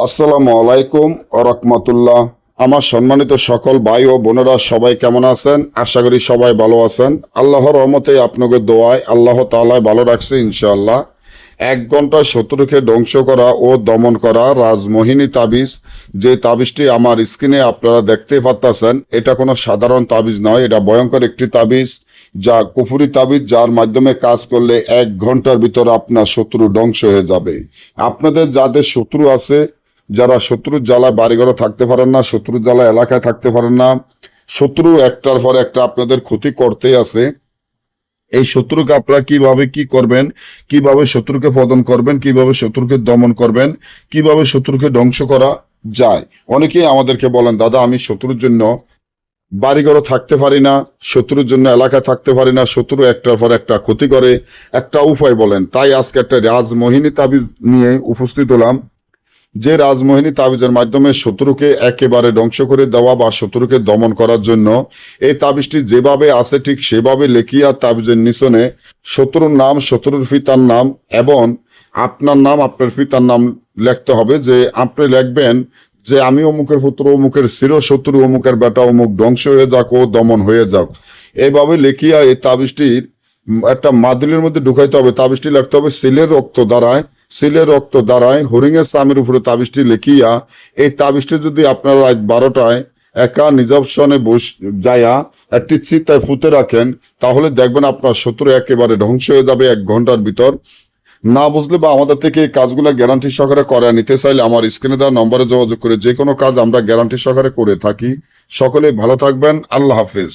আসসালামু আলাইকুম রাহমাতুল্লাহ। আমার সম্মানিত সকল ভাই ও বোনেরা সবাই কেমন আছেন? আশা করি সবাই ভালো আছেন। আল্লাহর রহমতে আপনাদের দোয়ায় আল্লাহ তাআলা ভালো রাখছে ইনশাআল্লাহ। 1 ঘন্টা শত্রুকে ধ্বংস করা ও দমন করা রাজমোহিনী তাবিজ, যে তাবিজটি আমার স্ক্রিনে আপনারা দেখতে পাচ্ছেন, এটা কোনো সাধারণ তাবিজ নয়, এটা ভয়ঙ্কর একটি তাবিজ, যা কুফরি তাবিজ, যার মাধ্যমে কাজ করলে 1 ঘন্টার ভিতর আপনার শত্রু ধ্বংস হয়ে যাবে। আপনাদের যাদের শত্রু আছে, যারা শত্রুর জ্বালায় বাড়িঘরে থাকতে পারেন না, শত্রুর জ্বালায় এলাকায় থাকতে পারেন না, শত্রু একটার পর একটা আপনাদের ক্ষতি করতে আছে, এই শত্রুকে আপনারা কিভাবে কি করবেন, কিভাবে শত্রুকে পতন করবেন, কিভাবে শত্রুকে দমন করবেন, কিভাবে শত্রুকে ধ্বংস করা যায়। অনেকেই আমাদেরকে বলেন, দাদা আমি শত্রুর জন্য বাড়িঘরে থাকতে পারি না, শত্রুর জন্য এলাকায় থাকতে পারি না, শত্রু একটার পর একটা ক্ষতি করে, একটা উপায় বলেন। তাই আজকে একটা রাজমোহিনী তাবিজ নিয়ে উপস্থিত হলাম, যে রাজমোহিনী তাবিজের মাধ্যমে শত্রুকে একেবারে ধ্বংস করে দেওয়া বা শত্রুকে দমন করার জন্য এই তাবিজটি যেভাবে আছে ঠিক সেভাবে লেখিয়া তাবিজের নিচনে শত্রুর নাম, শত্রুর পিতার নাম এবং আপনার নাম, আপনার পিতার নাম লিখতে হবে। যে আপনি লিখবেন যে আমি অমুকের পুত্র, অমুকের চির শত্রু, অমুকের বেটা অমুক ধ্বংস হয়ে যাক ও দমন হয়ে যাক। এইভাবে লেখিয়া এই তাবিজটির একটা মাদুলির মধ্যে ঢুকাইতে হবে। তাবিজটি লিখতে হবে সিলের রক্ত দ্বারায় হরিণের চামের উপরে তাবিজটি লিখিয়া, এই তাবিজটি যদি আপনারা রাত 12টায় একা নিজাবসনে যায়া একটি চিতায় পুঁতে রাখেন, তাহলে দেখবেন আপনার শত্রু একেবারে ধ্বংস হয়ে যাবে 1 ঘন্টার ভিতর। না বুঝলে বা আমাদের থেকে এই কাজগুলো গ্যারান্টি সহকারে করা নিতে চাইলে আমার স্ক্রিনে দেওয়া নম্বরে যোগাযোগ করে যে কোনো কাজ আমরা গ্যারান্টি সহকারে করে থাকি। সকলে ভালো থাকবেন। আল্লাহ হাফেজ।